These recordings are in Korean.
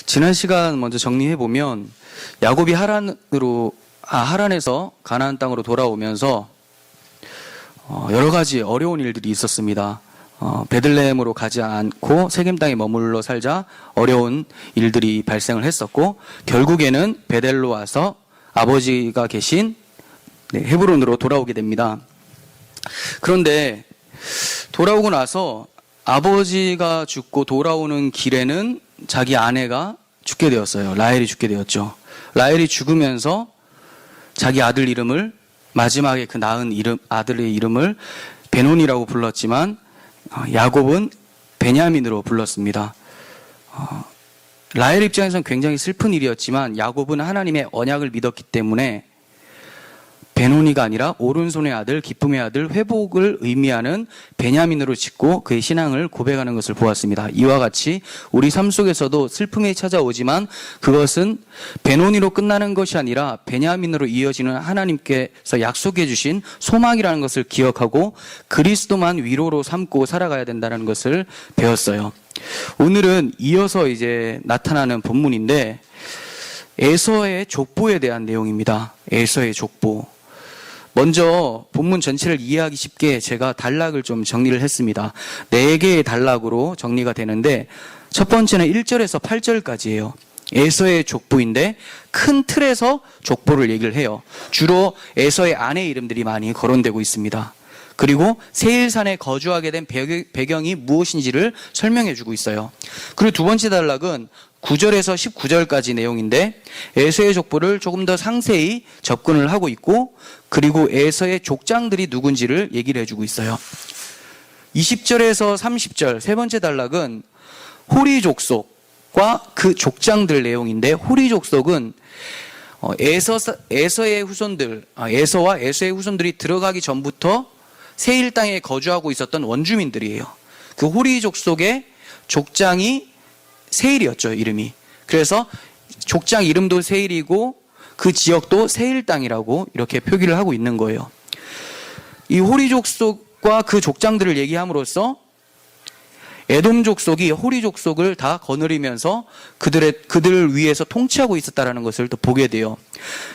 지난 시간 먼저 정리해 보면 야곱이 하란에서 가나안 땅으로 돌아오면서 여러 가지 어려운 일들이 있었습니다. 베들레헴으로 가지 않고 세겜 땅에 머물러 살자 어려운 일들이 발생을 했었고, 결국에는 베델로 와서 아버지가 계신 헤브론으로 돌아오게 됩니다. 그런데 돌아오고 나서 아버지가 죽고 돌아오는 길에는 자기 아내가 죽게 되었어요. 라헬이 죽게 되었죠. 라헬이 죽으면서 자기 아들 이름을, 마지막에 그 낳은 아들의 이름을 베논이라고 불렀지만 야곱은 베냐민으로 불렀습니다. 라헬 입장에서는 굉장히 슬픈 일이었지만 야곱은 하나님의 언약을 믿었기 때문에 베논이가 아니라 오른손의 아들, 기쁨의 아들, 회복을 의미하는 베냐민으로 짓고 그의 신앙을 고백하는 것을 보았습니다. 이와 같이 우리 삶 속에서도 슬픔이 찾아오지만 그것은 베논이로 끝나는 것이 아니라 베냐민으로 이어지는 하나님께서 약속해 주신 소망이라는 것을 기억하고 그리스도만 위로로 삼고 살아가야 된다는 것을 배웠어요. 오늘은 이어서 이제 나타나는 본문인데 에서의 족보에 대한 내용입니다. 에서의 족보. 먼저 본문 전체를 이해하기 쉽게 제가 단락을 좀 정리를 했습니다. 4개의 단락으로 정리가 되는데, 첫 번째는 1절에서 8절까지예요. 에서의 족보인데 큰 틀에서 족보를 얘기를 해요. 주로 에서의 아내 이름들이 많이 거론되고 있습니다. 그리고 세일산에 거주하게 된 배경이 무엇인지를 설명해 주고 있어요. 그리고 두 번째 단락은 9절에서 19절까지 내용인데 에서의 족보를 조금 더 상세히 접근을 하고 있고, 그리고 에서의 족장들이 누군지를 얘기를 해주고 있어요. 20절에서 30절 세 번째 단락은 호리 족속과 그 족장들 내용인데, 호리 족속은 에서의 후손들, 에서와 에서의 후손들이 들어가기 전부터 세일 땅에 거주하고 있었던 원주민들이에요. 그 호리 족속의 족장이 세일이었죠, 이름이. 그래서 족장 이름도 세일이고 그 지역도 세일 땅이라고 이렇게 표기를 하고 있는 거예요. 이 호리 족속과 그 족장들을 얘기함으로써 에돔 족속이 호리 족속을 다 거느리면서 그들을 위해서 통치하고 있었다라는 것을 또 보게 돼요.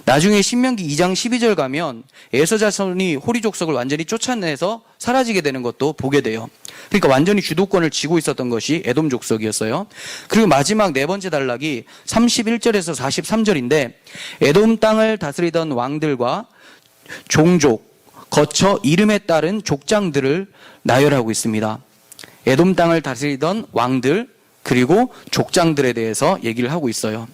나중에 신명기 2장 12절 가면 에서 자손이 호리 족속을 완전히 쫓아내서 사라지게 되는 것도 보게 돼요. 그러니까 완전히 주도권을 쥐고 있었던 것이 에돔 족속이었어요. 그리고 마지막 네 번째 단락이 31절에서 43절인데 에돔 땅을 다스리던 왕들과 종족, 거처, 이름에 따른 족장들을 나열하고 있습니다. 에돔 땅을 다스리던 왕들 그리고 족장들에 대해서 얘기를 하고 있어요.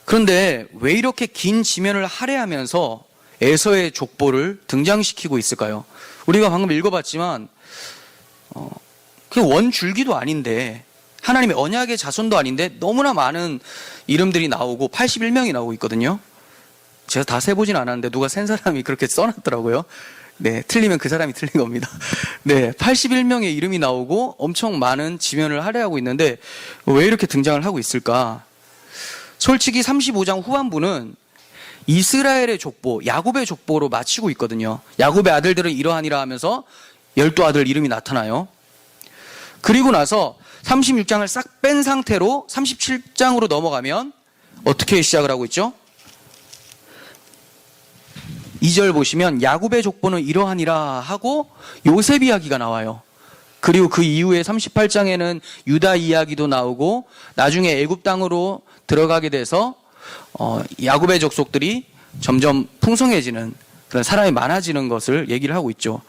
그런데 왜 이렇게 긴 지면을 할애하면서 에서의 족보를 등장시키고 있을까요? 우리가 방금 읽어봤지만 그 원줄기도 아닌데, 하나님의 언약의 자손도 아닌데 너무나 많은 이름들이 나오고 81명이 나오고 있거든요. 제가 다 세보진 않았는데 누가 센 사람이 그렇게 써놨더라고요. 네, 틀리면 그 사람이 틀린 겁니다. 네, 81명의 이름이 나오고 엄청 많은 지면을 할애하고 있는데 왜 이렇게 등장을 하고 있을까? 솔직히 35장 후반부는 이스라엘의 족보, 야곱의 족보로 마치고 있거든요. 야곱의 아들들은 이러하니라 하면서 12아들 이름이 나타나요. 그리고 나서 36장을 싹 뺀 상태로 37장으로 넘어가면 어떻게 시작을 하고 있죠? 2절 보시면 야곱의 족보는 이러하니라 하고 요셉 이야기가 나와요. 그리고 그 이후에 38장에는 유다 이야기도 나오고 나중에 애굽 땅으로 들어가게 돼서 야곱의 족속들이 점점 풍성해지는, 그런 사람이 많아지는 것을 얘기를 하고 있죠.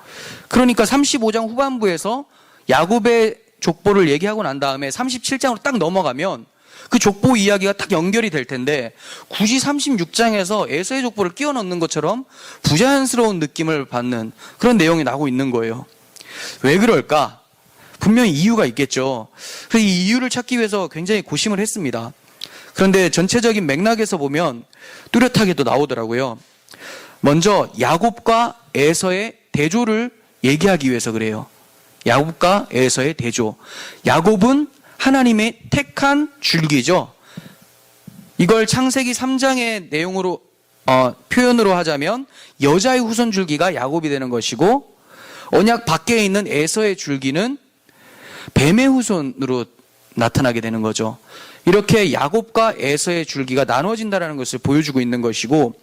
그러니까 35장 후반부에서 야곱의 족보를 얘기하고 난 다음에 37장으로 딱 넘어가면 그 족보 이야기가 딱 연결이 될 텐데 굳이 36장에서 에서의 족보를 끼워 넣는 것처럼 부자연스러운 느낌을 받는 그런 내용이 나오고 있는 거예요. 왜 그럴까? 분명히 이유가 있겠죠. 그래서 이 이유를 찾기 위해서 굉장히 고심을 했습니다. 그런데 전체적인 맥락에서 보면 뚜렷하게도 나오더라고요. 먼저 야곱과 에서의 대조를 얘기하기 위해서 그래요. 야곱과 에서의 대조. 야곱은 하나님의 택한 줄기죠. 이걸 창세기 3장의 내용으로 표현으로 하자면 여자의 후손 줄기가 야곱이 되는 것이고, 언약 밖에 있는 에서의 줄기는 뱀의 후손으로 나타나게 되는 거죠. 이렇게 야곱과 에서의 줄기가 나눠진다는 것을 보여주고 있는 것이고,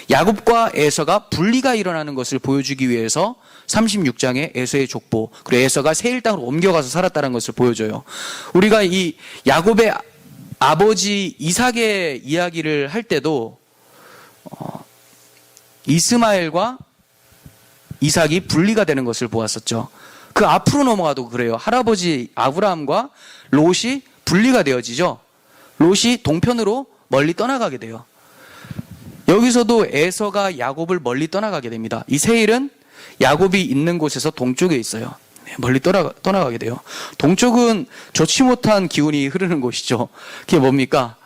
야곱과 에서가 분리가 일어나는 것을 보여주기 위해서 36장에 에서의 족보, 그리고 에서가 세일 땅으로 옮겨가서 살았다는 것을 보여줘요. 우리가 이 야곱의 아버지 이삭의 이야기를 할 때도 이스마엘과 이삭이 분리가 되는 것을 보았었죠. 그 앞으로 넘어가도 그래요. 할아버지 아브라함과 롯이 분리가 되어지죠. 롯이 동편으로 멀리 떠나가게 돼요. 여기서도 에서가 야곱을 멀리 떠나가게 됩니다. 이 세일은 야곱이 있는 곳에서 동쪽에 있어요. 멀리 떠나가게 돼요. 동쪽은 좋지 못한 기운이 흐르는 곳이죠. 그게 뭡니까?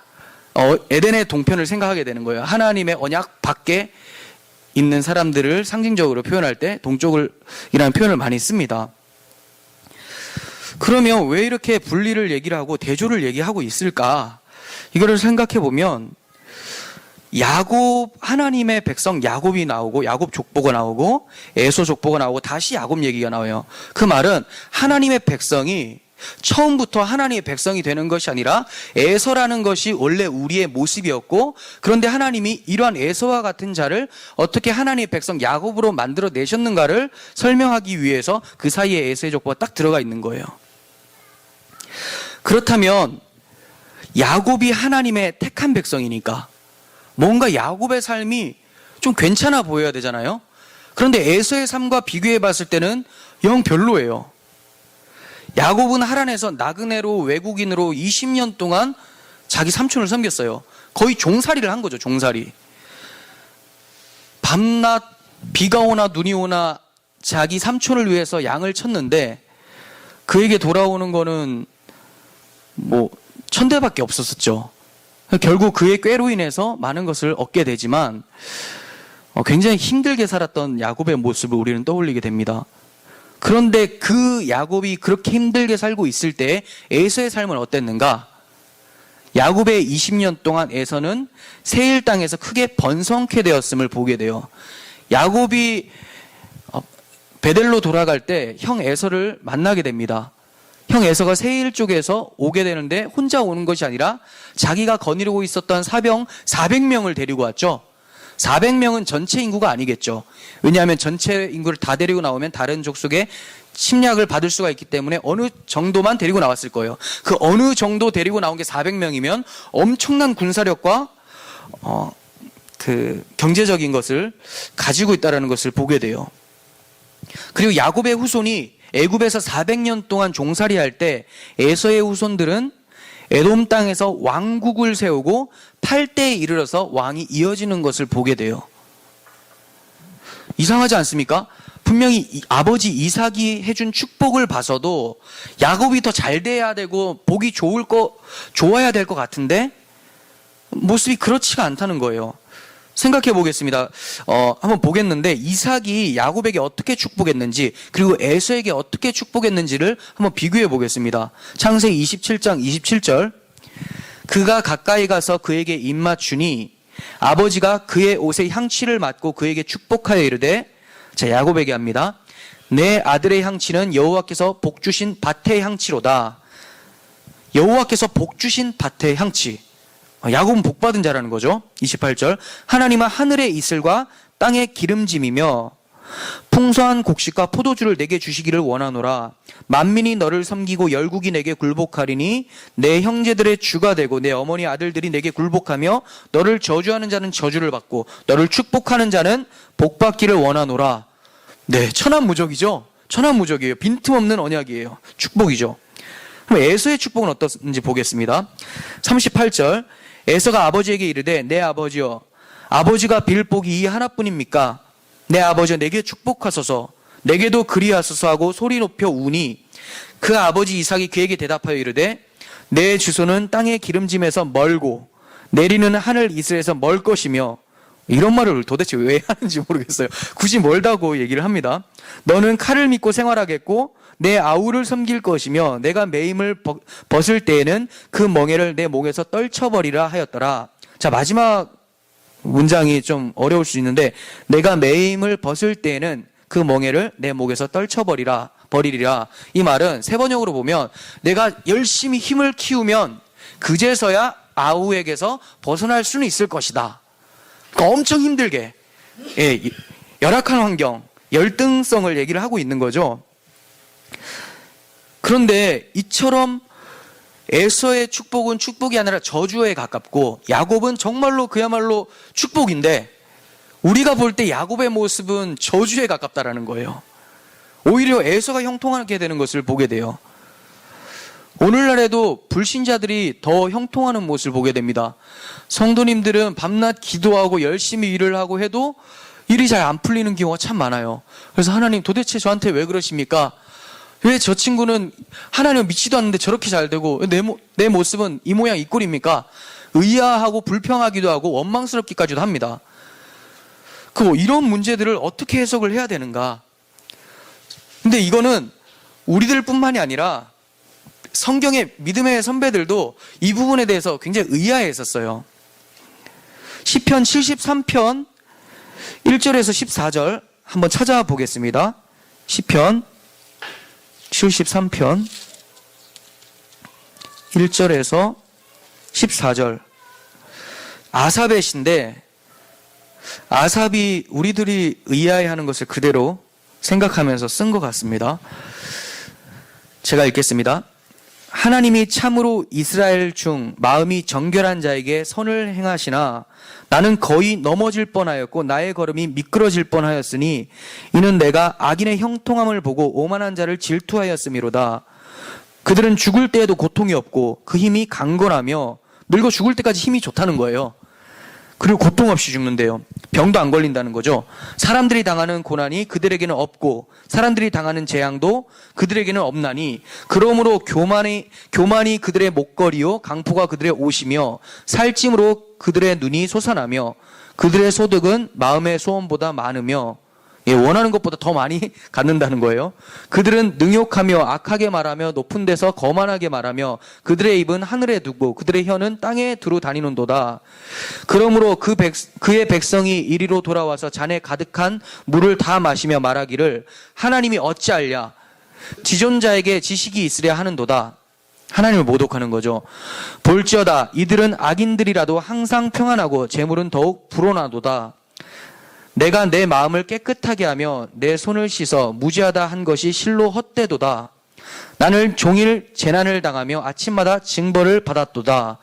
에덴의 동편을 생각하게 되는 거예요. 하나님의 언약 밖에 있는 사람들을 상징적으로 표현할 때 동쪽이라는 표현을 많이 씁니다. 그러면 왜 이렇게 분리를 얘기를 하고 대조를 얘기하고 있을까? 이거를 생각해 보면 야곱, 하나님의 백성 야곱이 나오고 야곱 족보가 나오고 에서 족보가 나오고 다시 야곱 얘기가 나와요. 그 말은 하나님의 백성이 처음부터 하나님의 백성이 되는 것이 아니라 에서라는 것이 원래 우리의 모습이었고, 그런데 하나님이 이러한 에서와 같은 자를 어떻게 하나님의 백성 야곱으로 만들어 내셨는가를 설명하기 위해서 그 사이에 에서의 족보가 딱 들어가 있는 거예요. 그렇다면 야곱이 하나님의 택한 백성이니까 뭔가 야곱의 삶이 좀 괜찮아 보여야 되잖아요. 그런데 에서의 삶과 비교해 봤을 때는 영 별로예요. 야곱은 하란에서 나그네로 외국인으로 20년 동안 자기 삼촌을 섬겼어요. 거의 종살이를 한 거죠. 종살이. 밤낮 비가 오나 눈이 오나 자기 삼촌을 위해서 양을 쳤는데 그에게 돌아오는 거는 뭐 1000대밖에 없었었죠. 결국 그의 꾀로 인해서 많은 것을 얻게 되지만 굉장히 힘들게 살았던 야곱의 모습을 우리는 떠올리게 됩니다. 그런데 그 야곱이 그렇게 힘들게 살고 있을 때 에서의 삶은 어땠는가? 야곱의 20년 동안 에서는 세일 땅에서 크게 번성케 되었음을 보게 돼요. 야곱이 베델로 돌아갈 때 형 에서를 만나게 됩니다. 형 에서가 세일 쪽에서 오게 되는데 혼자 오는 것이 아니라 자기가 거느리고 있었던 사병 400명을 데리고 왔죠. 400명은 전체 인구가 아니겠죠. 왜냐하면 전체 인구를 다 데리고 나오면 다른 족속의 침략을 받을 수가 있기 때문에 어느 정도만 데리고 나왔을 거예요. 그 어느 정도 데리고 나온 게 400명이면 엄청난 군사력과 그 경제적인 것을 가지고 있다는 것을 보게 돼요. 그리고 야곱의 후손이 애굽에서 400년 동안 종살이할 때 에서의 후손들은 에돔 땅에서 왕국을 세우고 8대에 이르러서 왕이 이어지는 것을 보게 돼요. 이상하지 않습니까? 분명히 아버지 이삭이 해준 축복을 봐서도 야곱이 더 잘 돼야 되고 복이 좋아야 될 것 같은데 모습이 그렇지가 않다는 거예요. 생각해 보겠습니다. 한번 보겠는데 이삭이 야곱에게 어떻게 축복했는지 그리고 에서에게 어떻게 축복했는지를 한번 비교해 보겠습니다. 창세기 27장 27절. 그가 가까이 가서 그에게 입맞추니 아버지가 그의 옷에 향취를 맡고 그에게 축복하여 이르되, 자, 야곱에게 합니다. 내 아들의 향취는 여호와께서 복 주신 밭의 향취로다. 여호와께서 복 주신 밭의 향취. 야곱은 복받은 자라는 거죠. 28절. 하나님은 하늘의 이슬과 땅의 기름짐이며 풍성한 곡식과 포도주를 내게 주시기를 원하노라. 만민이 너를 섬기고 열국이 내게 굴복하리니 내 형제들의 주가 되고 내 어머니 아들들이 내게 굴복하며 너를 저주하는 자는 저주를 받고 너를 축복하는 자는 복받기를 원하노라. 네, 천한무적이죠. 천한무적이에요. 빈틈없는 언약이에요. 축복이죠. 그럼 에서의 축복은 어떤지 보겠습니다. 38절. 에서가 아버지에게 이르되 내 아버지여, 아버지가 빌 복이 이 하나뿐입니까? 내 아버지여 내게 축복하소서, 내게도 그리하소서 하고 소리 높여 우니 그 아버지 이삭이 그에게 대답하여 이르되 내 주소는 땅의 기름짐에서 멀고 내리는 하늘 이슬에서 멀 것이며. 이런 말을 도대체 왜 하는지 모르겠어요. 굳이 멀다고 얘기를 합니다. 너는 칼을 믿고 생활하겠고 내 아우를 섬길 것이며 내가 매임을 벗을 때에는 그 멍에를 내 목에서 떨쳐버리라 하였더라. 자, 마지막 문장이 좀 어려울 수 있는데 내가 매임을 벗을 때에는 그 멍에를 내 목에서 떨쳐버리라. 버리리라. 이 말은 세 번역으로 보면 내가 열심히 힘을 키우면 그제서야 아우에게서 벗어날 수는 있을 것이다. 그러니까 엄청 힘들게, 열악한 환경, 열등성을 얘기를 하고 있는 거죠. 그런데 이처럼 에서의 축복은 축복이 아니라 저주에 가깝고 야곱은 정말로 그야말로 축복인데 우리가 볼 때 야곱의 모습은 저주에 가깝다라는 거예요. 오히려 에서가 형통하게 되는 것을 보게 돼요. 오늘날에도 불신자들이 더 형통하는 모습을 보게 됩니다. 성도님들은 밤낮 기도하고 열심히 일을 하고 해도 일이 잘 안 풀리는 경우가 참 많아요. 그래서 하나님 도대체 저한테 왜 그러십니까? 왜 저 친구는 하나님 믿지도 않는데 저렇게 잘 되고 내 모습은 이 모양 이 꼴입니까? 의아하고 불평하기도 하고 원망스럽기까지도 합니다. 이런 문제들을 어떻게 해석을 해야 되는가? 근데 이거는 우리들뿐만이 아니라 성경의 믿음의 선배들도 이 부분에 대해서 굉장히 의아해했었어요. 시편 73편 1절에서 14절 한번 찾아보겠습니다. 시편 73편 1절에서 14절. 아삽의 시인데 아삽이 우리들이 의아해하는 것을 그대로 생각하면서 쓴 것 같습니다. 제가 읽겠습니다. 하나님이 참으로 이스라엘 중 마음이 정결한 자에게 선을 행하시나 나는 거의 넘어질 뻔하였고 나의 걸음이 미끄러질 뻔하였으니 이는 내가 악인의 형통함을 보고 오만한 자를 질투하였음이로다. 그들은 죽을 때에도 고통이 없고 그 힘이 강건하며 늙어 죽을 때까지 힘이 좋다는 거예요. 그리고 고통 없이 죽는데요. 병도 안 걸린다는 거죠. 사람들이 당하는 고난이 그들에게는 없고 사람들이 당하는 재앙도 그들에게는 없나니 그러므로 교만이 그들의 목걸이요 강포가 그들의 옷이며 살찜으로 그들의 눈이 솟아나며 그들의 소득은 마음의 소원보다 많으며 원하는 것보다 더 많이 갖는다는 거예요. 그들은 능욕하며 악하게 말하며 높은 데서 거만하게 말하며 그들의 입은 하늘에 두고 그들의 혀는 땅에 두루 다니는도다. 그러므로 그의 백성이 이리로 돌아와서 잔에 가득한 물을 다 마시며 말하기를 하나님이 어찌하랴 지존자에게 지식이 있으랴 하는도다. 하나님을 모독하는 거죠. 볼지어다 이들은 악인들이라도 항상 평안하고 재물은 더욱 불어나도다. 내가 내 마음을 깨끗하게 하며 내 손을 씻어 무지하다 한 것이 실로 헛되도다. 나는 종일 재난을 당하며 아침마다 징벌을 받았도다.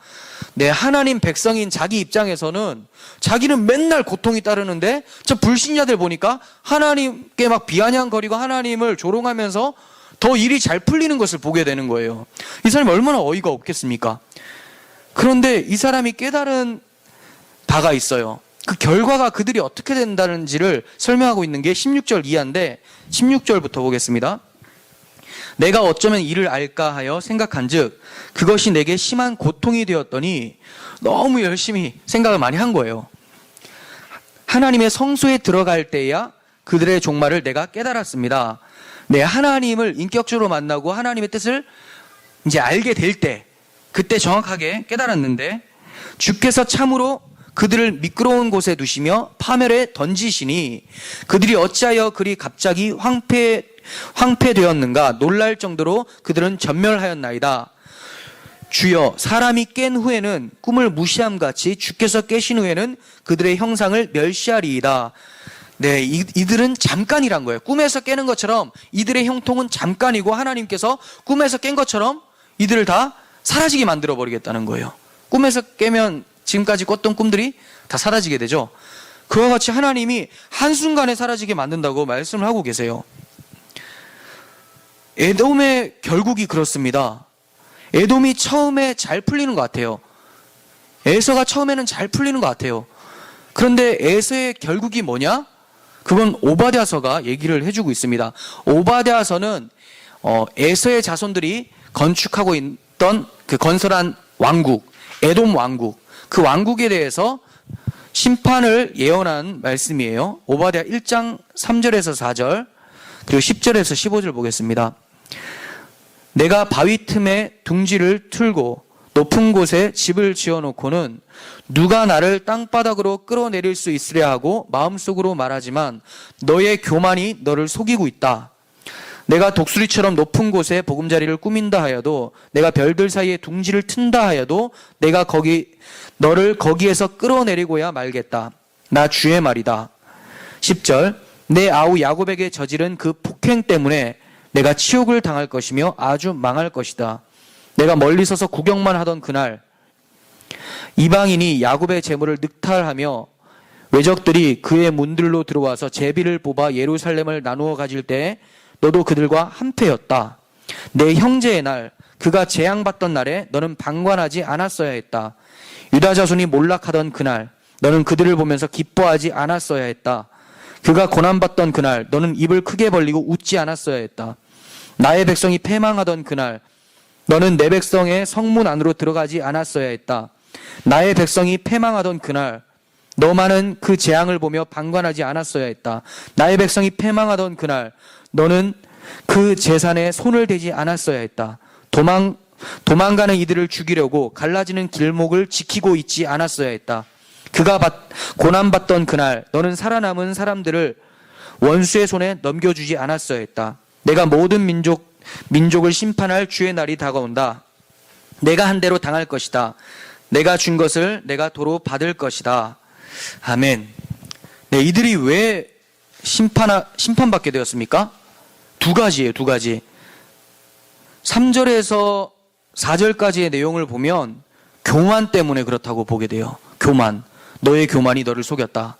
내 하나님 백성인 자기 입장에서는 자기는 맨날 고통이 따르는데 저 불신자들 보니까 하나님께 막 비아냥거리고 하나님을 조롱하면서 더 일이 잘 풀리는 것을 보게 되는 거예요. 이 사람이 얼마나 어이가 없겠습니까? 그런데 이 사람이 깨달은 바가 있어요. 그 결과가 그들이 어떻게 된다는지를 설명하고 있는 게 16절 이하인데 16절부터 보겠습니다. 내가 어쩌면 이를 알까 하여 생각한즉 그것이 내게 심한 고통이 되었더니 너무 열심히 생각을 많이 한 거예요. 하나님의 성소에 들어갈 때야 그들의 종말을 내가 깨달았습니다. 내 하나님을 인격적으로 만나고 하나님의 뜻을 이제 알게 될 때 그때 정확하게 깨달았는데 주께서 참으로 그들을 미끄러운 곳에 두시며 파멸에 던지시니 그들이 어찌하여 그리 갑자기 황폐되었는가 놀랄 정도로 그들은 전멸하였나이다. 주여 사람이 깬 후에는 꿈을 무시함같이 주께서 깨신 후에는 그들의 형상을 멸시하리이다. 네, 이들은 잠깐이란 거예요. 꿈에서 깨는 것처럼 이들의 형통은 잠깐이고 하나님께서 꿈에서 깬 것처럼 이들을 다 사라지게 만들어 버리겠다는 거예요. 꿈에서 깨면 지금까지 꿨던 꿈들이 다 사라지게 되죠. 그와 같이 하나님이 한순간에 사라지게 만든다고 말씀을 하고 계세요. 에돔의 결국이 그렇습니다. 에돔이 처음에 잘 풀리는 것 같아요. 에서가 처음에는 잘 풀리는 것 같아요. 그런데 에서의 결국이 뭐냐? 그건 오바댜서가 얘기를 해주고 있습니다. 오바댜서는 에서의 자손들이 건축하고 있던 그 건설한 왕국, 에돔 왕국, 그 왕국에 대해서 심판을 예언한 말씀이에요. 오바댜 1장 3절에서 4절 그리고 10절에서 15절 보겠습니다. 내가 바위 틈에 둥지를 틀고 높은 곳에 집을 지어놓고는 누가 나를 땅바닥으로 끌어내릴 수 있으랴 하고 마음속으로 말하지만 너의 교만이 너를 속이고 있다. 내가 독수리처럼 높은 곳에 보금자리를 꾸민다 하여도, 내가 별들 사이에 둥지를 튼다 하여도 내가 너를 거기에서 끌어내리고야 말겠다. 나 주의 말이다. 10절, 내 아우 야곱에게 저지른 그 폭행 때문에 내가 치욕을 당할 것이며 아주 망할 것이다. 내가 멀리 서서 구경만 하던 그날 이방인이 야곱의 재물을 늑탈하며 외적들이 그의 문들로 들어와서 제비를 뽑아 예루살렘을 나누어 가질 때에 너도 그들과 한패였다. 내 형제의 날, 그가 재앙받던 날에 너는 방관하지 않았어야 했다. 유다 자손이 몰락하던 그날, 너는 그들을 보면서 기뻐하지 않았어야 했다. 그가 고난받던 그날, 너는 입을 크게 벌리고 웃지 않았어야 했다. 나의 백성이 패망하던 그날, 너는 내 백성의 성문 안으로 들어가지 않았어야 했다. 나의 백성이 패망하던 그날, 너만은 그 재앙을 보며 방관하지 않았어야 했다. 나의 백성이 패망하던 그날, 너는 그 재산에 손을 대지 않았어야 했다. 도망가는 이들을 죽이려고 갈라지는 길목을 지키고 있지 않았어야 했다. 그가 고난받던 그날, 너는 살아남은 사람들을 원수의 손에 넘겨주지 않았어야 했다. 내가 모든 민족을 심판할 주의 날이 다가온다. 내가 한 대로 당할 것이다. 내가 준 것을 내가 도로 받을 것이다. 아멘. 네, 이들이 왜 심판받게 되었습니까? 두 가지예요, 두 가지. 3절에서 4절까지의 내용을 보면 교만 때문에 그렇다고 보게 돼요. 교만. 너의 교만이 너를 속였다.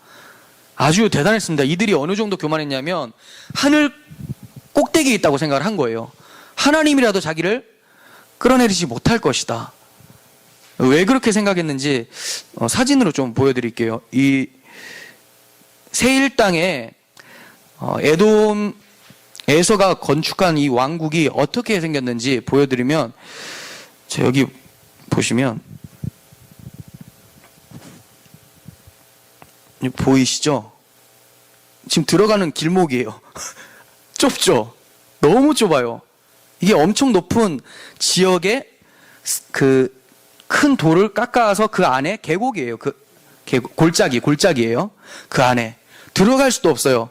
아주 대단했습니다. 이들이 어느 정도 교만했냐면 하늘 꼭대기에 있다고 생각을 한 거예요. 하나님이라도 자기를 끌어내리지 못할 것이다. 왜 그렇게 생각했는지 사진으로 좀 보여드릴게요. 이 세일 땅에 에서가 건축한 이 왕국이 어떻게 생겼는지 보여드리면, 여기 보시면 보이시죠? 지금 들어가는 길목이에요. 좁죠? 너무 좁아요. 이게 엄청 높은 지역에 그 큰 돌을 깎아서 그 안에 계곡이에요. 골짜기예요. 그 안에 들어갈 수도 없어요.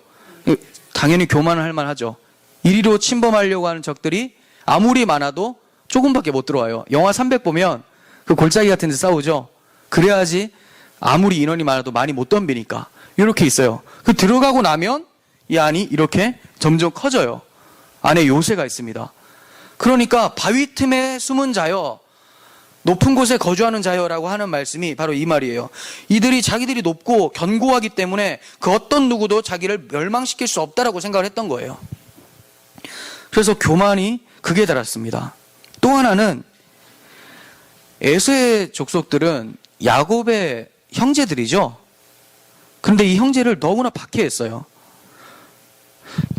당연히 교만을 할 만하죠. 이리로 침범하려고 하는 적들이 아무리 많아도 조금밖에 못 들어와요. 영화 300 보면 그 골짜기 같은 데 싸우죠. 그래야지 아무리 인원이 많아도 많이 못 덤비니까. 이렇게 있어요. 그 들어가고 나면 이 안이 이렇게 점점 커져요. 안에 요새가 있습니다. 그러니까 바위 틈에 숨은 자여, 높은 곳에 거주하는 자여라고 하는 말씀이 바로 이 말이에요. 이들이 자기들이 높고 견고하기 때문에 그 어떤 누구도 자기를 멸망시킬 수 없다라고 생각을 했던 거예요. 그래서 교만이 극에 달았습니다. 또 하나는 에서의 족속들은 야곱의 형제들이죠. 그런데 이 형제를 너무나 박해했어요.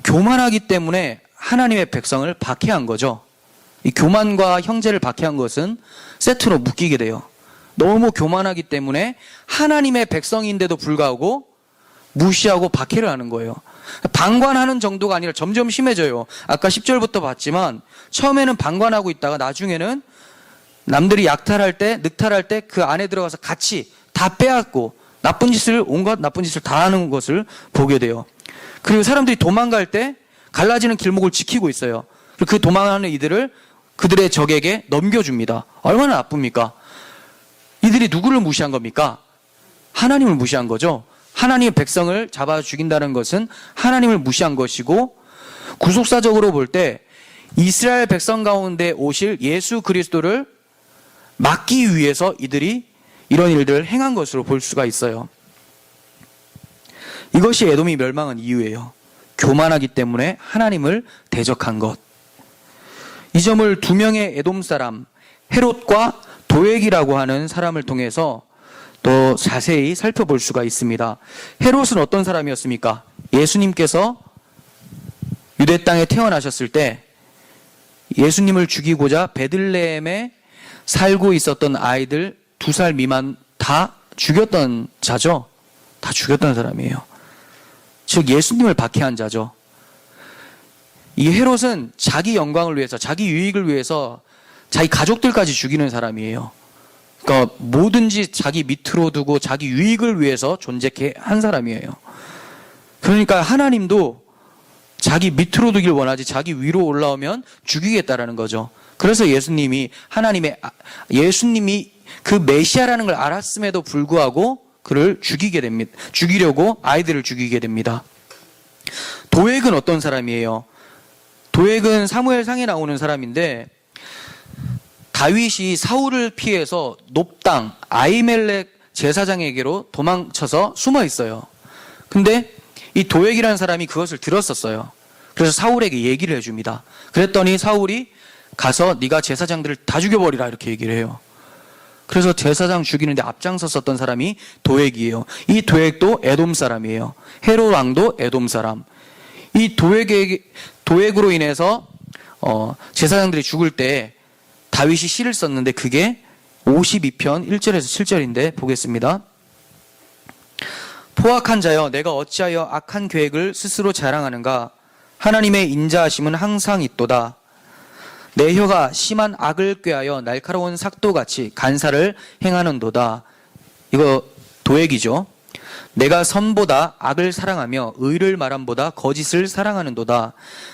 교만하기 때문에 하나님의 백성을 박해한 거죠. 이 교만과 형제를 박해한 것은 세트로 묶이게 돼요. 너무 교만하기 때문에 하나님의 백성인데도 불구하고 무시하고 박해를 하는 거예요. 방관하는 정도가 아니라 점점 심해져요. 아까 10절부터 봤지만 처음에는 방관하고 있다가 나중에는 남들이 약탈할 때, 늑탈할 때 그 안에 들어가서 같이 다 빼앗고 온갖 나쁜 짓을 다 하는 것을 보게 돼요. 그리고 사람들이 도망갈 때 갈라지는 길목을 지키고 있어요. 그리고 그 도망하는 이들을 그들의 적에게 넘겨줍니다. 얼마나 나쁩니까? 이들이 누구를 무시한 겁니까? 하나님을 무시한 거죠. 하나님의 백성을 잡아 죽인다는 것은 하나님을 무시한 것이고, 구속사적으로 볼 때 이스라엘 백성 가운데 오실 예수 그리스도를 막기 위해서 이들이 이런 일들을 행한 것으로 볼 수가 있어요. 이것이 에돔이 멸망한 이유예요. 교만하기 때문에 하나님을 대적한 것. 이 점을 두 명의 에돔 사람 헤롯과 도액이라고 하는 사람을 통해서 또 자세히 살펴볼 수가 있습니다. 헤롯은 어떤 사람이었습니까? 예수님께서 유대 땅에 태어나셨을 때 예수님을 죽이고자 베들레헴에 살고 있었던 아이들 2살 미만 다 죽였던 자죠. 다 죽였던 사람이에요. 즉 예수님을 박해한 자죠. 이 헤롯은 자기 영광을 위해서, 자기 유익을 위해서 자기 가족들까지 죽이는 사람이에요. 그러니까 뭐든지 자기 밑으로 두고 자기 유익을 위해서 존재케 한 사람이에요. 그러니까 하나님도 자기 밑으로 두길 원하지 자기 위로 올라오면 죽이겠다라는 거죠. 그래서 예수님이 그 메시아라는 걸 알았음에도 불구하고 그를 죽이게 됩니다. 죽이려고 아이들을 죽이게 됩니다. 도액은 어떤 사람이에요? 도액은 사무엘상에 나오는 사람인데 다윗이 사울을 피해서 높당 아히멜렉 제사장에게로 도망쳐서 숨어 있어요. 근데 이 도액이라는 사람이 그것을 들었었어요. 그래서 사울에게 얘기를 해줍니다. 그랬더니 사울이 가서 네가 제사장들을 다 죽여버리라 이렇게 얘기를 해요. 그래서 제사장 죽이는데 앞장섰었던 사람이 도액이에요. 이 도액도 에돔 사람이에요. 헤롯 왕도 에돔 사람. 이 도액으로 인해서 제사장들이 죽을 때 다윗이 시를 썼는데 그게 52편 1절에서 7절인데 보겠습니다. 포악한 자여 내가 어찌하여 악한 계획을 스스로 자랑하는가. 하나님의 인자하심은 항상 있도다. 내 혀가 심한 악을 꾀하여 날카로운 삭도같이 간사를 행하는도다. 이거 도액이죠. 내가 선보다 악을 사랑하며 의를 말함보다 거짓을 사랑하는도다.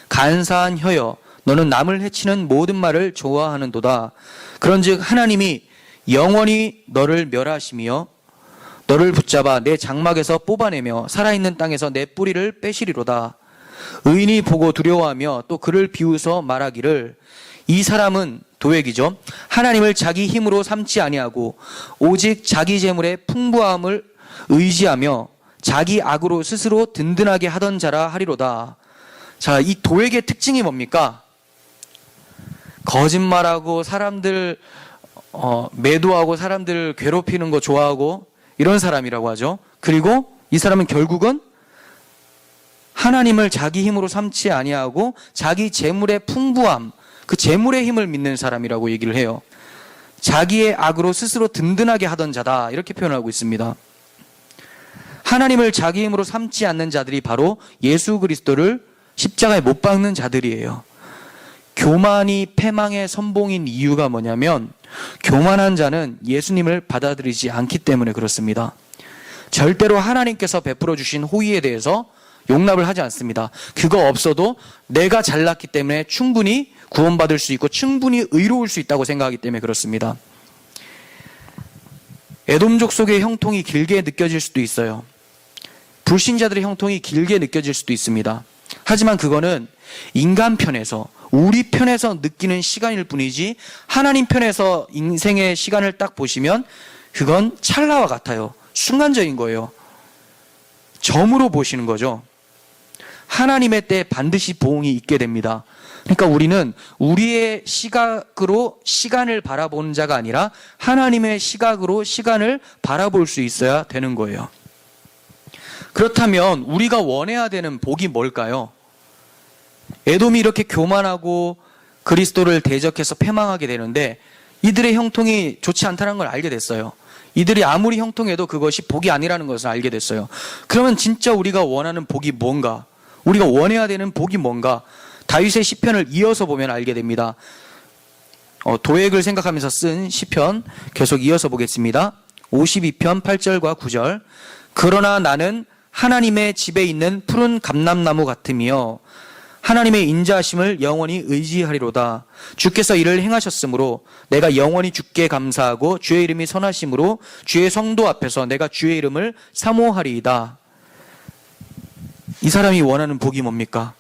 간사한 혀여 너는 남을 해치는 모든 말을 좋아하는도다. 그런즉 하나님이 영원히 너를 멸하시며 너를 붙잡아 내 장막에서 뽑아내며 살아있는 땅에서 내 뿌리를 빼시리로다. 의인이 보고 두려워하며 또 그를 비웃어 말하기를 이 사람은 도액이죠. 하나님을 자기 힘으로 삼지 아니하고 오직 자기 재물의 풍부함을 의지하며 자기 악으로 스스로 든든하게 하던 자라 하리로다. 자, 이 도액의 특징이 뭡니까? 거짓말하고 사람들 매도하고 사람들을 괴롭히는 거 좋아하고 이런 사람이라고 하죠. 그리고 이 사람은 결국은 하나님을 자기 힘으로 삼지 아니하고 자기 재물의 풍부함, 그 재물의 힘을 믿는 사람이라고 얘기를 해요. 자기의 악으로 스스로 든든하게 하던 자다 이렇게 표현하고 있습니다. 하나님을 자기 힘으로 삼지 않는 자들이 바로 예수 그리스도를 십자가에 못 박는 자들이에요. 교만이 패망의 선봉인 이유가 뭐냐면 교만한 자는 예수님을 받아들이지 않기 때문에 그렇습니다. 절대로 하나님께서 베풀어 주신 호의에 대해서 용납을 하지 않습니다. 그거 없어도 내가 잘났기 때문에 충분히 구원받을 수 있고 충분히 의로울 수 있다고 생각하기 때문에 그렇습니다. 에돔족 속의 형통이 길게 느껴질 수도 있어요. 불신자들의 형통이 길게 느껴질 수도 있습니다. 하지만 그거는 인간 편에서 우리 편에서 느끼는 시간일 뿐이지 하나님 편에서 인생의 시간을 딱 보시면 그건 찰나와 같아요. 순간적인 거예요. 점으로 보시는 거죠. 하나님의 때에 반드시 보응이 있게 됩니다. 그러니까 우리는 우리의 시각으로 시간을 바라보는 자가 아니라 하나님의 시각으로 시간을 바라볼 수 있어야 되는 거예요. 그렇다면 우리가 원해야 되는 복이 뭘까요? 에돔이 이렇게 교만하고 그리스도를 대적해서 패망하게 되는데 이들의 형통이 좋지 않다는 걸 알게 됐어요. 이들이 아무리 형통해도 그것이 복이 아니라는 것을 알게 됐어요. 그러면 진짜 우리가 원하는 복이 뭔가? 우리가 원해야 되는 복이 뭔가? 다윗의 시편을 이어서 보면 알게 됩니다. 도액을 생각하면서 쓴 시편 계속 이어서 보겠습니다. 52편 8절과 9절. 그러나 나는 하나님의 집에 있는 푸른 감람나무 같으며 하나님의 인자하심을 영원히 의지하리로다. 주께서 이를 행하셨으므로 내가 영원히 주께 감사하고 주의 이름이 선하심으로 주의 성도 앞에서 내가 주의 이름을 사모하리이다. 이 사람이 원하는 복이 뭡니까?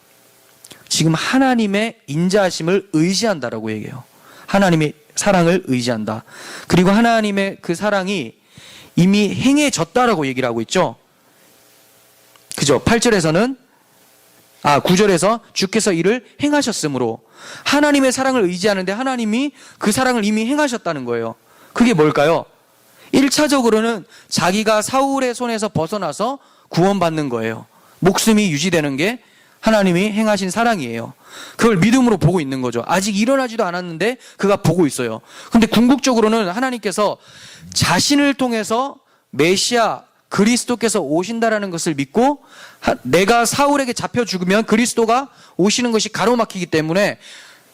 지금 하나님의 인자하심을 의지한다라고 얘기해요. 하나님의 사랑을 의지한다. 그리고 하나님의 그 사랑이 이미 행해졌다라고 얘기를 하고 있죠. 그죠? 8절에서는 9절에서 주께서 이를 행하셨으므로 하나님의 사랑을 의지하는데 하나님이 그 사랑을 이미 행하셨다는 거예요. 그게 뭘까요? 1차적으로는 자기가 사울의 손에서 벗어나서 구원받는 거예요. 목숨이 유지되는 게 하나님이 행하신 사랑이에요. 그걸 믿음으로 보고 있는 거죠. 아직 일어나지도 않았는데 그가 보고 있어요. 근데 궁극적으로는 하나님께서 자신을 통해서 메시아 그리스도께서 오신다라는 것을 믿고 내가 사울에게 잡혀 죽으면 그리스도가 오시는 것이 가로막히기 때문에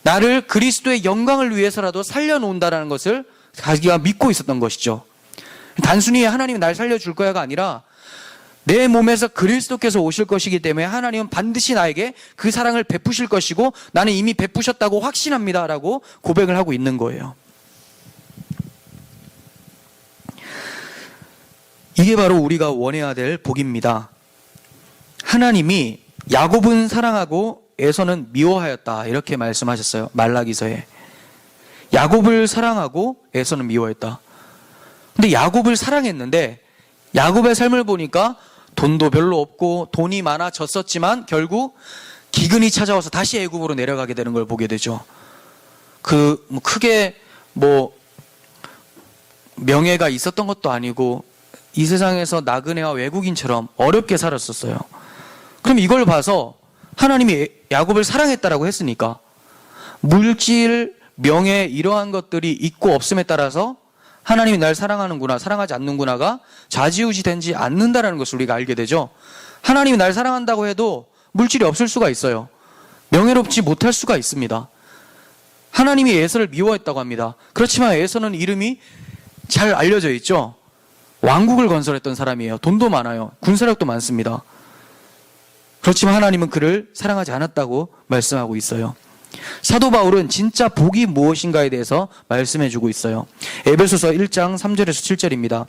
나를 그리스도의 영광을 위해서라도 살려놓는다라는 것을 자기가 믿고 있었던 것이죠. 단순히 하나님이 날 살려줄 거야가 아니라 내 몸에서 그리스도께서 오실 것이기 때문에 하나님은 반드시 나에게 그 사랑을 베푸실 것이고 나는 이미 베푸셨다고 확신합니다 라고 고백을 하고 있는 거예요. 이게 바로 우리가 원해야 될 복입니다. 하나님이 야곱은 사랑하고 에서는 미워하였다 이렇게 말씀하셨어요. 말라기서에. 야곱을 사랑하고 에서는 미워했다. 근데 야곱을 사랑했는데 야곱의 삶을 보니까 돈도 별로 없고 돈이 많아졌었지만 결국 기근이 찾아와서 다시 애굽으로 내려가게 되는 걸 보게 되죠. 크게 명예가 있었던 것도 아니고 이 세상에서 나그네와 외국인처럼 어렵게 살았었어요. 그럼 이걸 봐서 하나님이 야곱을 사랑했다라고 했으니까 물질, 명예 이러한 것들이 있고 없음에 따라서 하나님이 날 사랑하는구나, 사랑하지 않는구나가 좌지우지되지 않는다라는 것을 우리가 알게 되죠. 하나님이 날 사랑한다고 해도 물질이 없을 수가 있어요. 명예롭지 못할 수가 있습니다. 하나님이 에서를 미워했다고 합니다. 그렇지만 에서는 이름이 잘 알려져 있죠. 왕국을 건설했던 사람이에요. 돈도 많아요. 군사력도 많습니다. 그렇지만 하나님은 그를 사랑하지 않았다고 말씀하고 있어요. 사도 바울은 진짜 복이 무엇인가에 대해서 말씀해주고 있어요. 에베소서 1장 3절에서 7절입니다.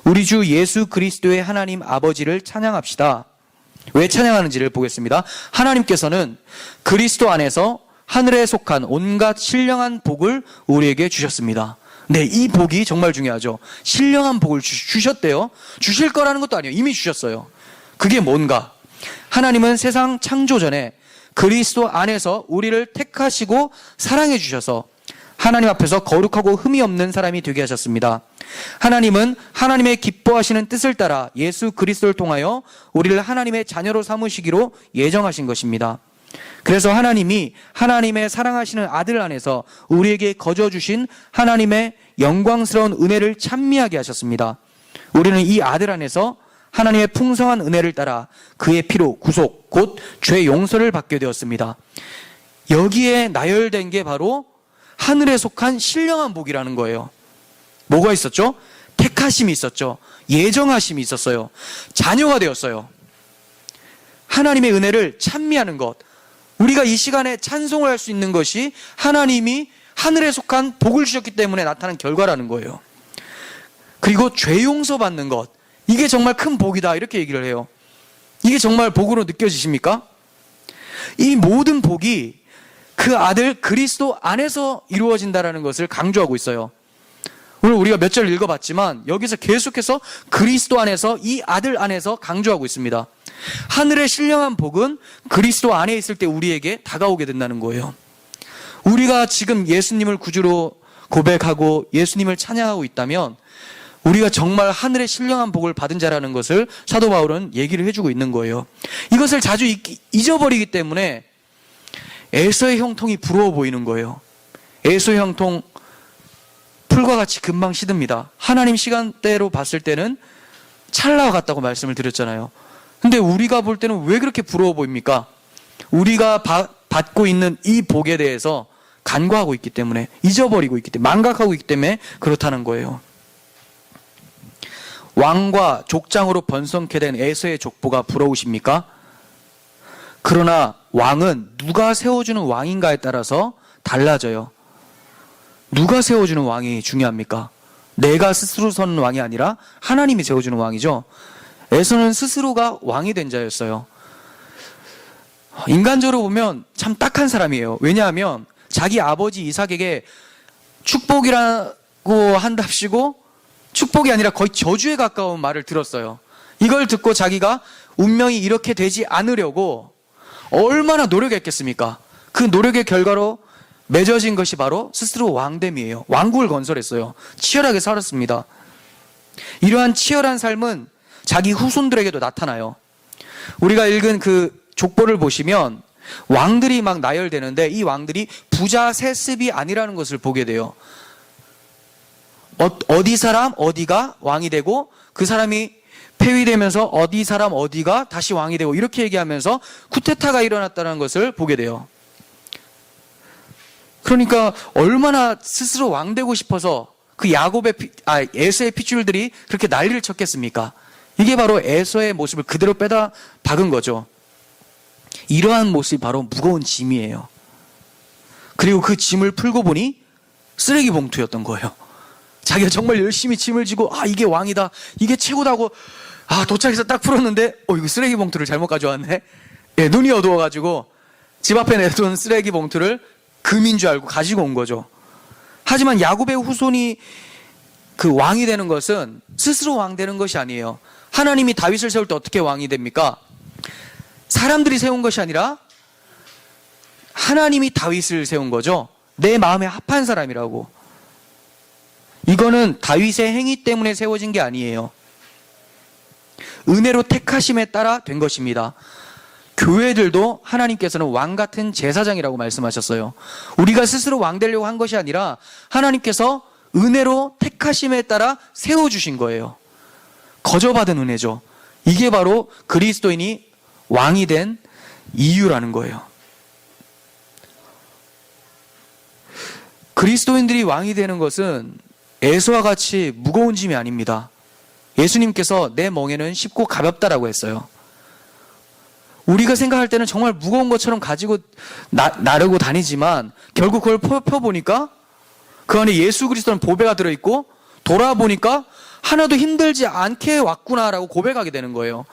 우리 주 예수 그리스도의 하나님 아버지를 찬양합시다. 왜 찬양하는지를 보겠습니다. 하나님께서는 그리스도 안에서 하늘에 속한 온갖 신령한 복을 우리에게 주셨습니다. 네, 이 복이 정말 중요하죠. 신령한 복을 주셨대요. 주실 거라는 것도 아니에요. 이미 주셨어요. 그게 뭔가? 하나님은 세상 창조 전에 그리스도 안에서 우리를 택하시고 사랑해 주셔서 하나님 앞에서 거룩하고 흠이 없는 사람이 되게 하셨습니다. 하나님은 하나님의 기뻐하시는 뜻을 따라 예수 그리스도를 통하여 우리를 하나님의 자녀로 삼으시기로 예정하신 것입니다. 그래서 하나님이 하나님의 사랑하시는 아들 안에서 우리에게 거저 주신 하나님의 영광스러운 은혜를 찬미하게 하셨습니다. 우리는 이 아들 안에서 하나님의 풍성한 은혜를 따라 그의 피로 구속, 곧 죄 용서를 받게 되었습니다. 여기에 나열된 게 바로 하늘에 속한 신령한 복이라는 거예요. 뭐가 있었죠? 택하심이 있었죠. 예정하심이 있었어요. 자녀가 되었어요. 하나님의 은혜를 찬미하는 것. 우리가 이 시간에 찬송을 할 수 있는 것이 하나님이 하늘에 속한 복을 주셨기 때문에 나타난 결과라는 거예요. 그리고 죄 용서받는 것. 이게 정말 큰 복이다 이렇게 얘기를 해요. 이게 정말 복으로 느껴지십니까? 이 모든 복이 그 아들 그리스도 안에서 이루어진다는 것을 강조하고 있어요. 오늘 우리가 몇 절 읽어봤지만 여기서 계속해서 그리스도 안에서, 이 아들 안에서 강조하고 있습니다. 하늘의 신령한 복은 그리스도 안에 있을 때 우리에게 다가오게 된다는 거예요. 우리가 지금 예수님을 구주로 고백하고 예수님을 찬양하고 있다면 우리가 정말 하늘의 신령한 복을 받은 자라는 것을 사도 바울은 얘기를 해주고 있는 거예요. 이것을 자주 잊어버리기 때문에 에서의 형통이 부러워 보이는 거예요. 에서의 형통 풀과 같이 금방 시듭니다. 하나님 시간대로 봤을 때는 찰나와 같다고 말씀을 드렸잖아요. 근데 우리가 볼 때는 왜 그렇게 부러워 보입니까? 우리가 받고 있는 이 복에 대해서 간과하고 있기 때문에, 잊어버리고 있기 때문에, 망각하고 있기 때문에 그렇다는 거예요. 왕과 족장으로 번성케 된 에서의 족보가 부러우십니까? 그러나 왕은 누가 세워주는 왕인가에 따라서 달라져요. 누가 세워주는 왕이 중요합니까? 내가 스스로 서는 왕이 아니라 하나님이 세워주는 왕이죠. 에서는 스스로가 왕이 된 자였어요. 인간적으로 보면 참 딱한 사람이에요. 왜냐하면 자기 아버지 이삭에게 축복이라고 한답시고 축복이 아니라 거의 저주에 가까운 말을 들었어요. 이걸 듣고 자기가 운명이 이렇게 되지 않으려고 얼마나 노력했겠습니까? 그 노력의 결과로 맺어진 것이 바로 스스로 왕됨이에요. 왕국을 건설했어요. 치열하게 살았습니다. 이러한 치열한 삶은 자기 후손들에게도 나타나요. 우리가 읽은 그 족보를 보시면 왕들이 막 나열되는데 이 왕들이 부자 세습이 아니라는 것을 보게 돼요. 어디 사람 어디가 왕이 되고 그 사람이 폐위되면서 어디 사람 어디가 다시 왕이 되고 이렇게 얘기하면서 쿠데타가 일어났다는 것을 보게 돼요. 그러니까 얼마나 스스로 왕 되고 싶어서 그 에서의 핏줄들이 그렇게 난리를 쳤겠습니까? 이게 바로 에서의 모습을 그대로 빼다 박은 거죠. 이러한 모습이 바로 무거운 짐이에요. 그리고 그 짐을 풀고 보니 쓰레기 봉투였던 거예요. 자기가 정말 열심히 짐을 지고 이게 왕이다, 이게 최고다고 도착해서 딱 풀었는데 이거 쓰레기 봉투를 잘못 가져왔네. 눈이 어두워가지고 집 앞에 내둔 쓰레기 봉투를 금인 줄 알고 가지고 온 거죠. 하지만 야곱의 후손이 그 왕이 되는 것은 스스로 왕 되는 것이 아니에요. 하나님이 다윗을 세울 때 어떻게 왕이 됩니까? 사람들이 세운 것이 아니라 하나님이 다윗을 세운 거죠. 내 마음에 합한 사람이라고. 이거는 다윗의 행위 때문에 세워진 게 아니에요. 은혜로 택하심에 따라 된 것입니다. 교회들도 하나님께서는 왕 같은 제사장이라고 말씀하셨어요. 우리가 스스로 왕 되려고 한 것이 아니라 하나님께서 은혜로 택하심에 따라 세워주신 거예요. 거저받은 은혜죠. 이게 바로 그리스도인이 왕이 된 이유라는 거예요. 그리스도인들이 왕이 되는 것은 에서와 같이 무거운 짐이 아닙니다. 예수님께서 내 멍에는 쉽고 가볍다라고 했어요. 우리가 생각할 때는 정말 무거운 것처럼 가지고 나르고 다니지만 결국 그걸 펴보니까 그 안에 예수 그리스도는 보배가 들어있고 돌아보니까 하나도 힘들지 않게 왔구나라고 고백하게 되는 거예요.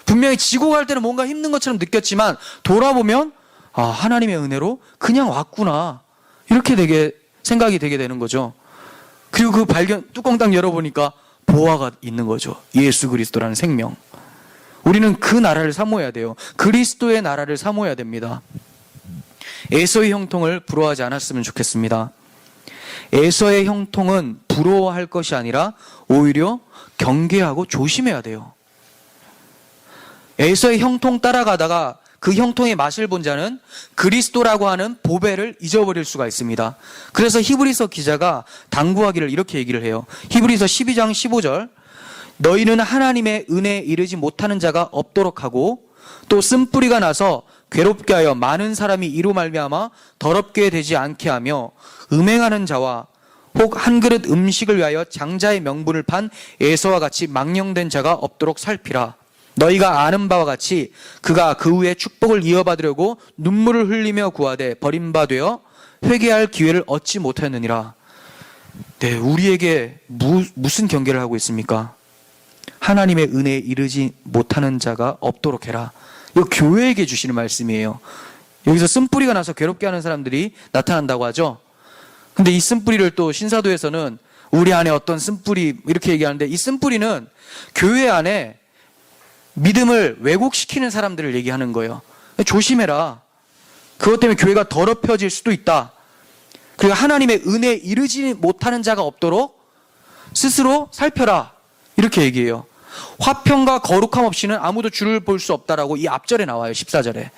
분명히 지고 갈 때는 뭔가 힘든 것처럼 느꼈지만 돌아보면 하나님의 은혜로 그냥 왔구나, 이렇게 생각이 되게 되는 거죠. 그리고 그 뚜껑 딱 열어보니까 보화가 있는 거죠. 예수 그리스도라는 생명. 우리는 그 나라를 사모해야 돼요. 그리스도의 나라를 사모해야 됩니다. 에서의 형통을 부러워하지 않았으면 좋겠습니다. 에서의 형통은 부러워할 것이 아니라 오히려 경계하고 조심해야 돼요. 에서의 형통 따라가다가 그 형통의 맛을 본 자는 그리스도라고 하는 보배를 잊어버릴 수가 있습니다. 그래서 히브리서 기자가 당부하기를 이렇게 얘기를 해요. 히브리서 12장 15절, 너희는 하나님의 은혜에 이르지 못하는 자가 없도록 하고 또 쓴뿌리가 나서 괴롭게 하여 많은 사람이 이로 말미암아 더럽게 되지 않게 하며 음행하는 자와 혹 한 그릇 음식을 위하여 장자의 명분을 판 에서와 같이 망령된 자가 없도록 살피라. 너희가 아는 바와 같이 그가 그 후에 축복을 이어받으려고 눈물을 흘리며 구하되 버림받되어 회개할 기회를 얻지 못하였느니라. 네, 우리에게 무슨 경계를 하고 있습니까? 하나님의 은혜에 이르지 못하는 자가 없도록 해라. 이거 교회에게 주시는 말씀이에요. 여기서 쓴뿌리가 나서 괴롭게 하는 사람들이 나타난다고 하죠. 근데 이 쓴뿌리를 또 신사도에서는 우리 안에 어떤 쓴뿌리 이렇게 얘기하는데, 이 쓴뿌리는 교회 안에 믿음을 왜곡시키는 사람들을 얘기하는 거예요. 조심해라. 그것 때문에 교회가 더럽혀질 수도 있다. 그리고 하나님의 은혜에 이르지 못하는 자가 없도록 스스로 살펴라, 이렇게 얘기해요. 화평과 거룩함 없이는 아무도 주를 볼 수 없다라고 이 앞절에 나와요. 14절에.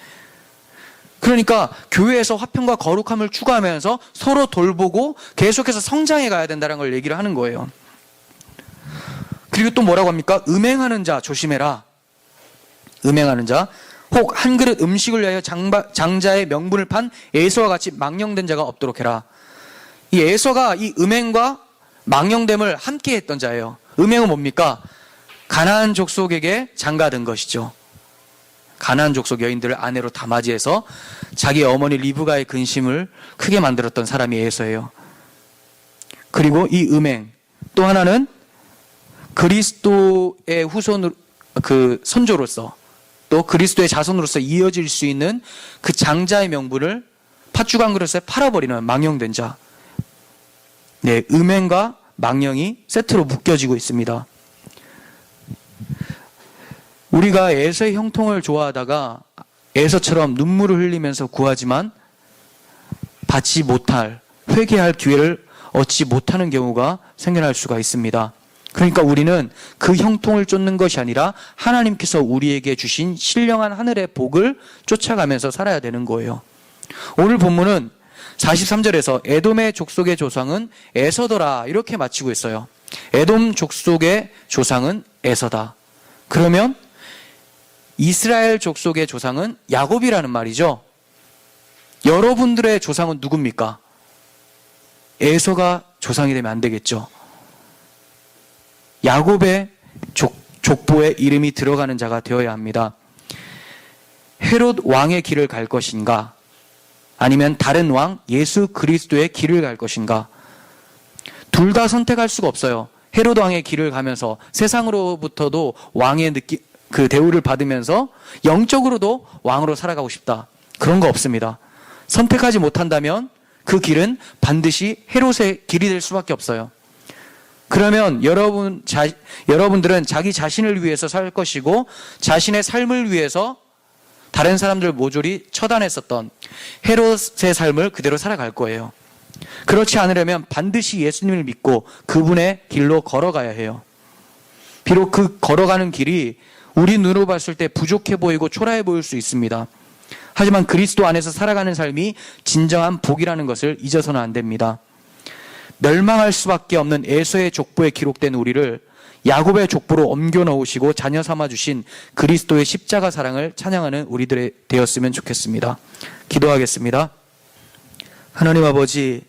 그러니까 교회에서 화평과 거룩함을 추구하면서 서로 돌보고 계속해서 성장해 가야 된다는 걸 얘기를 하는 거예요. 그리고 또 뭐라고 합니까? 음행하는 자 조심해라. 음행하는 자, 혹 한 그릇 음식을 위하여 장자의 명분을 판 에서와 같이 망령된 자가 없도록 해라. 이 에서가 이 음행과 망령됨을 함께 했던 자예요. 음행은 뭡니까? 가나안 족속에게 장가든 것이죠. 가나안 족속 여인들을 아내로 다 맞이해서 자기 어머니 리브가의 근심을 크게 만들었던 사람이 에서예요. 그리고 이 음행, 또 하나는 그리스도의 선조로서 또 그리스도의 자손으로서 이어질 수 있는 그 장자의 명분을 팥죽 한 그릇에 팔아버리는 망령된 자. 네, 음행과 망령이 세트로 묶여지고 있습니다. 우리가 에서의 형통을 좋아하다가 에서처럼 눈물을 흘리면서 구하지만 받지 못할, 회개할 기회를 얻지 못하는 경우가 생겨날 수가 있습니다. 그러니까 우리는 그 형통을 쫓는 것이 아니라 하나님께서 우리에게 주신 신령한 하늘의 복을 쫓아가면서 살아야 되는 거예요. 오늘 본문은 43절에서 에돔의 족속의 조상은 에서더라, 이렇게 마치고 있어요. 에돔 족속의 조상은 에서다. 그러면 이스라엘 족속의 조상은 야곱이라는 말이죠. 여러분들의 조상은 누굽니까? 에서가 조상이 되면 안 되겠죠. 야곱의 족보에 이름이 들어가는 자가 되어야 합니다. 헤롯 왕의 길을 갈 것인가? 아니면 다른 왕 예수 그리스도의 길을 갈 것인가? 둘 다 선택할 수가 없어요. 헤롯 왕의 길을 가면서 세상으로부터도 왕의 그 대우를 받으면서 영적으로도 왕으로 살아가고 싶다. 그런 거 없습니다. 선택하지 못한다면 그 길은 반드시 헤롯의 길이 될 수밖에 없어요. 그러면 여러분들은 자기 자신을 위해서 살 것이고 자신의 삶을 위해서 다른 사람들 모조리 처단했었던 헤롯의 삶을 그대로 살아갈 거예요. 그렇지 않으려면 반드시 예수님을 믿고 그분의 길로 걸어가야 해요. 비록 그 걸어가는 길이 우리 눈으로 봤을 때 부족해 보이고 초라해 보일 수 있습니다. 하지만 그리스도 안에서 살아가는 삶이 진정한 복이라는 것을 잊어서는 안 됩니다. 멸망할 수밖에 없는 에서의 족보에 기록된 우리를 야곱의 족보로 옮겨 넣으시고 자녀 삼아 주신 그리스도의 십자가 사랑을 찬양하는 우리들이 되었으면 좋겠습니다. 기도하겠습니다. 하나님 아버지,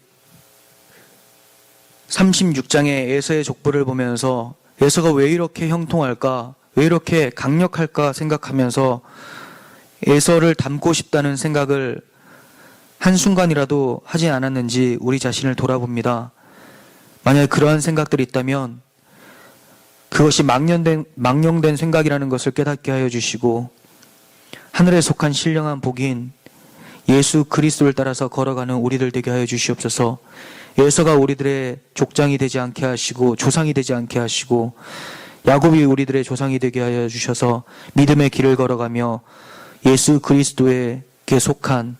36장의 에서의 족보를 보면서 에서가 왜 이렇게 형통할까, 왜 이렇게 강력할까 생각하면서 에서를 닮고 싶다는 생각을 한순간이라도 하지 않았는지 우리 자신을 돌아봅니다. 만약 그러한 생각들이 있다면 그것이 망령된 생각이라는 것을 깨닫게 하여 주시고 하늘에 속한 신령한 복인 예수 그리스도를 따라서 걸어가는 우리들 되게 하여 주시옵소서. 에서가 우리들의 족장이 되지 않게 하시고 조상이 되지 않게 하시고 야곱이 우리들의 조상이 되게 하여 주셔서 믿음의 길을 걸어가며 예수 그리스도에게 속한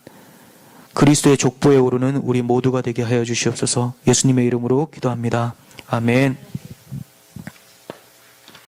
그리스도의 족보에 오르는 우리 모두가 되게 하여 주시옵소서. 예수님의 이름으로 기도합니다. 아멘.